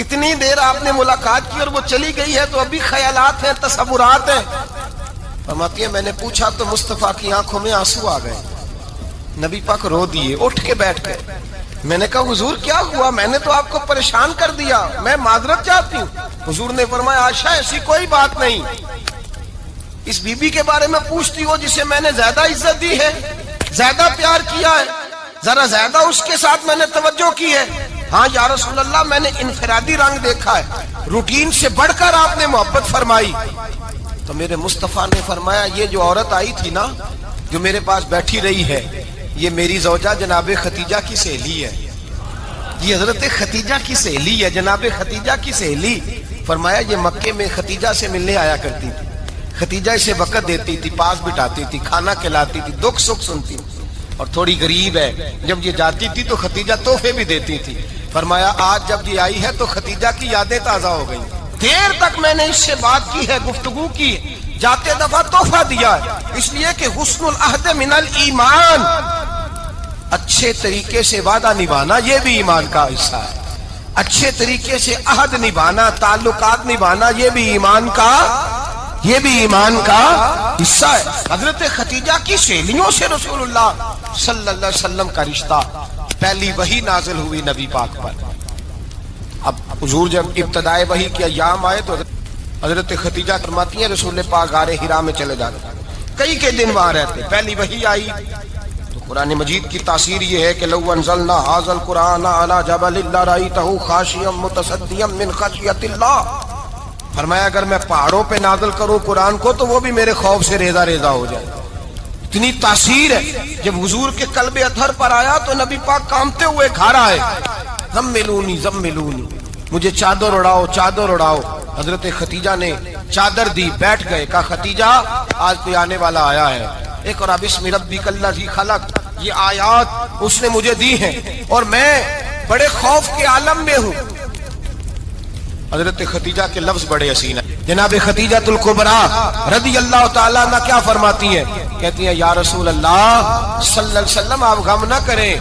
اتنی دیر آپ نے ملاقات کی اور وہ چلی گئی ہے تو ابھی خیالات ہیں، تصورات ہیں. فرماتی ہے میں نے پوچھا تو مصطفیٰ کی آنکھوں میں آنسو آ گئے. نبی پاک رو دیے، اٹھ کے بیٹھ گئے. میں نے کہا حضور کیا ہوا؟ میں نے تو آپ کو پریشان کر دیا، میں معذرت چاہتی ہوں. حضور نے فرمایا عائشہ ایسی کوئی بات نہیں. اس بی بی کے بارے میں پوچھتی ہو جسے میں نے زیادہ عزت دی ہے، زیادہ پیار کیا ہے، ذرا زیادہ اس کے ساتھ میں نے توجہ کی ہے. ہاں یا رسول اللہ میں نے انفرادی رنگ دیکھا ہے، روٹین سے بڑھ کر آپ نے محبت فرمائی. تو میرے مصطفیٰ نے فرمایا یہ جو عورت آئی تھی نا، جو میرے پاس بیٹھی رہی ہے، یہ میری زوجہ جناب خدیجہ کی سہیلی ہے. یہ حضرت خدیجہ کی سہیلی ہے، جناب خدیجہ کی سہیلی. فرمایا یہ مکے میں خدیجہ سے ملنے آیا کرتی تھی. خدیجہ اسے وقت دیتی تھی، پاس بٹھاتی تھی، کھانا کھلاتی تھی، دکھ سکھ سنتی تھی. اور تھوڑی غریب ہے، جب یہ جاتی تھی تو خدیجہ تحفے بھی دیتی تھی. فرمایا آج جب یہ آئی ہے تو خدیجہ کی یادیں تازہ ہو گئی. دیر تک میں نے اس سے بات کی ہے، گفتگو کی، جاتے دفعہ تحفہ دیا ہے. اس لیے کہ حسن العہد من الایمان، اچھے طریقے سے وعدہ نبھانا یہ بھی ایمان کا حصہ ہے. اچھے طریقے سے عہد نبھانا، تعلقات نبھانا یہ بھی ایمان کا حصہ ہے. حضرت خدیجہ کی سہیلیوں سے رسول اللہ صلی اللہ علیہ وسلم کا رشتہ. پہلی وحی نازل ہوئی نبی پاک پر. اب حضور جب ابتدائے وحی کے ایام آئے تو حضرت خدیجہ فرماتی ہیں رسول پاک غار حرا میں چلے جاتے، کئی کے دن وہاں رہتے. پہلی وحی آئی تو قرآن مجید کی تاثیر یہ ہے کہ لو انزلنا ھذا القرآن علی جبل لرأیتہ خاشعا متصدعا من خشیۃ اللہ. فرمایا اگر میں پہاڑوں پہ نازل کروں قرآن کو تو وہ بھی میرے خوف سے ریزہ ریزہ ہو جائے. اتنی تاثیر ہے. جب حضور کے قلب اطہر پر آیا تو نبی پاک کامتے ہوئے گھر آئے. زملونی زملونی، مجھے چادر اڑاؤ چادر اڑاؤ. حضرت خدیجہ نے چادر دی، بیٹھ گئے. کہا خدیجہ آج کوئی آنے والا آیا ہے. اقرأ بسم ربک الذی خلق، یہ آیات اس نے مجھے دی ہیں اور میں بڑے خوف کے عالم میں ہوں. حضرت خدیجہ کے لفظ بڑے حسین ہیں. جناب خدیجہ الکبریٰ رضی اللہ تعالیٰ عنہ کیا فرماتی ہیں؟ کہتی ہیں یا رسول اللہ صلی اللہ علیہ وسلم آپ غم نہ کریں،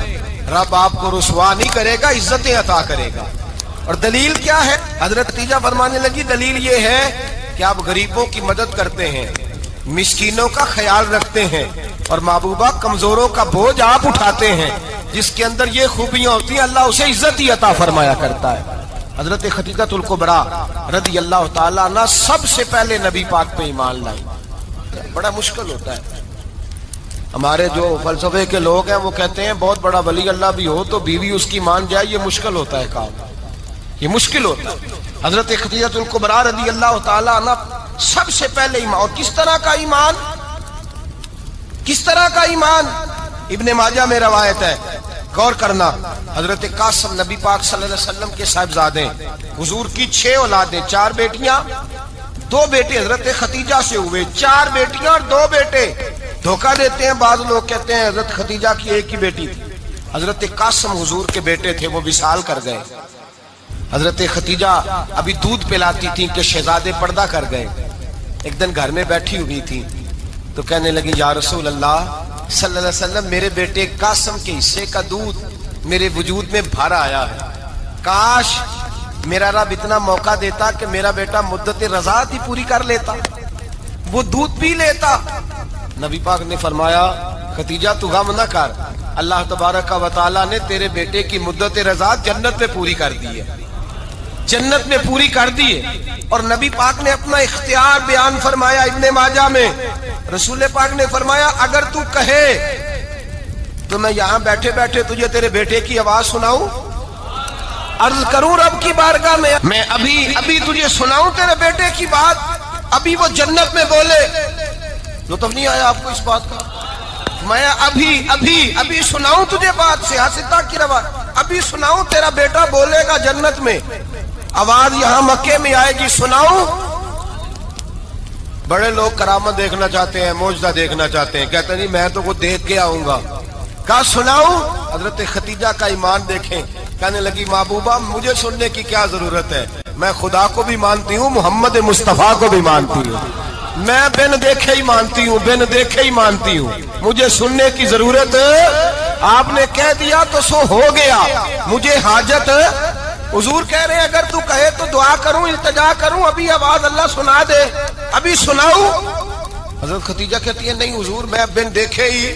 رب آپ کو رسوا نہیں کرے گا، عزتیں عطا کرے گا. اور دلیل کیا ہے؟ حضرت خدیجہ فرمانے لگی دلیل یہ ہے کہ آپ غریبوں کی مدد کرتے ہیں، مسکینوں کا خیال رکھتے ہیں، اور محبوبہ کمزوروں کا بوجھ آپ اٹھاتے ہیں. جس کے اندر یہ خوبیاں ہوتی ہیں اللہ اسے عزت ہی عطا فرمایا کرتا ہے. حضرت خدیجہ الکبریٰ رضی اللہ تعالیٰ عنہ سب سے پہلے نبی پاک پہ ایمان لائی. بڑا مشکل ہوتا ہے. ہمارے جو فلسفے کے لوگ ہیں وہ کہتے ہیں بہت بڑا ولی اللہ بھی ہو تو بیوی اس کی مان جائے، یہ مشکل ہوتا ہے کام، یہ مشکل ہوتا ہے. حضرت خدیجہ الکبریٰ رضی اللہ تعالیٰ عنہ سب سے پہلے ایمان. اور کس طرح کا ایمان؟ کس طرح کا ایمان؟ ابن ماجہ میں روایت ہے، غور کرنا. حضرت قاسم نبی پاک صلی اللہ علیہ وسلم کے صاحبزادے، حضور کی 6 اولادیں، 4 بیٹیاں 2 بیٹے حضرت خدیجہ سے ہوئے. 4 بیٹیاں اور 2 بیٹے. دھوکہ دیتے ہیں بعض لوگ، کہتے ہیں حضرت خدیجہ کی ایک ہی بیٹی تھی. حضرت قاسم حضور کے بیٹے تھے، وہ وصال کر گئے. حضرت خدیجہ ابھی دودھ پلاتی تھی کہ شہزادے پردہ کر گئے. ایک دن گھر میں بیٹھی ہوئی تھی تو کہنے لگی یا رسول اللہ صلی اللہ علیہ وسلم میرے بیٹے قاسم کے حصے کا دودھ میرے وجود میں بھر آیا ہے، کاش میرا رب اتنا موقع دیتا کہ میرا بیٹا مدت رضاعت ہی پوری کر لیتا، وہ دودھ پی لیتا. نبی پاک نے فرمایا خدیجہ تو غم نہ کر، اللہ تبارک و تعالیٰ نے تیرے بیٹے کی مدت رضاعت جنت میں پوری کر دی ہے، جنت میں پوری کر دی ہے. اور نبی پاک نے اپنا اختیار بیان فرمایا ابن ماجہ میں. رسول پاک نے فرمایا اگر تو کہے تو میں یہاں بیٹھے بیٹھے تجھے تیرے بیٹے کی آواز سناؤں. عرض کروں رب کی بارگاہ میں ابھی تجھے سناؤں تیرے بیٹے کی بات، ابھی وہ جنت میں بولے، لطف نہیں آیا آپ کو اس بات کا؟ میں ابھی سناؤں تجھے بات، سیاستہ کی روایت، ابھی سناؤں تیرا بیٹا بولے گا جنت میں، آواز یہاں مکے میں آئے گی، سناؤں؟ بڑے لوگ کرامت دیکھنا چاہتے ہیں، معجزہ دیکھنا چاہتے ہیں، کہتے ہیں نہیں میں تو وہ دیکھ کے آؤں گا، کہا سناؤں؟ حضرت خدیجہ کا ایمان دیکھیں، کہنے لگی محبوبہ مجھے سننے کی کیا ضرورت ہے، میں خدا کو بھی مانتی ہوں، محمد مصطفیٰ کو بھی مانتی ہوں، میں بن دیکھے ہی مانتی ہوں، مجھے سننے کی ضرورت آپ نے کہہ دیا تو سو ہو گیا، مجھے حاجت حضور کہہ رہے ہیں اگر تو کہے تو دعا کروں، التجا کروں، ابھی آواز اللہ سنا دے، ابھی سناؤں؟ حضرت خدیجہ کہتی ہے نہیں حضور میں بن دیکھے ہی،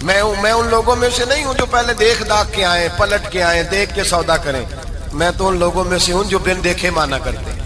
میں ان لوگوں میں سے نہیں ہوں جو پہلے دیکھ داکھ کے آئیں، پلٹ کے آئیں، دیکھ کے سودا کریں، میں تو ان لوگوں میں سے ہوں جو بن دیکھے مانا کرتے ہیں۔